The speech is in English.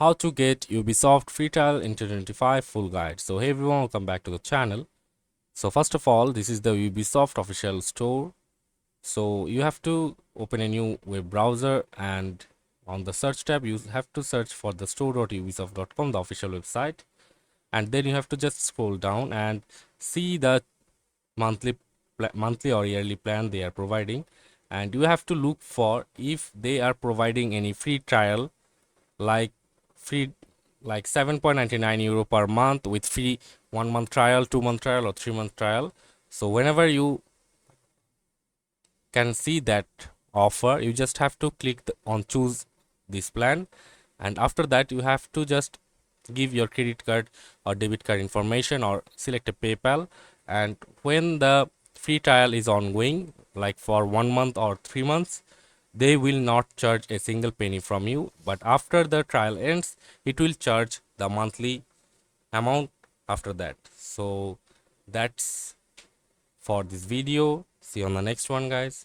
How to get Ubisoft free trial in 2025 full guide. So hey everyone, welcome back to the channel. So first of all, this is the Ubisoft official store. So you have to open a new web browser, and on the search tab you have to search for the store.ubisoft.com, the official website, and then you have to just scroll down and see the monthly or yearly plan they are providing, and you have to look for if they are providing any free trial, like free like 7.99 euro per month with free 1 month trial, 2 month trial, or 3 month trial. So whenever you can see that offer, you just have to click on choose this plan, and after that you have to just give your credit card or debit card information or select a PayPal. And when the free trial is ongoing, like for 1 month or 3 months, they will not charge a single penny from you, but after the trial ends it will charge the monthly amount after that. So that's for this video. See you on the next one, guys.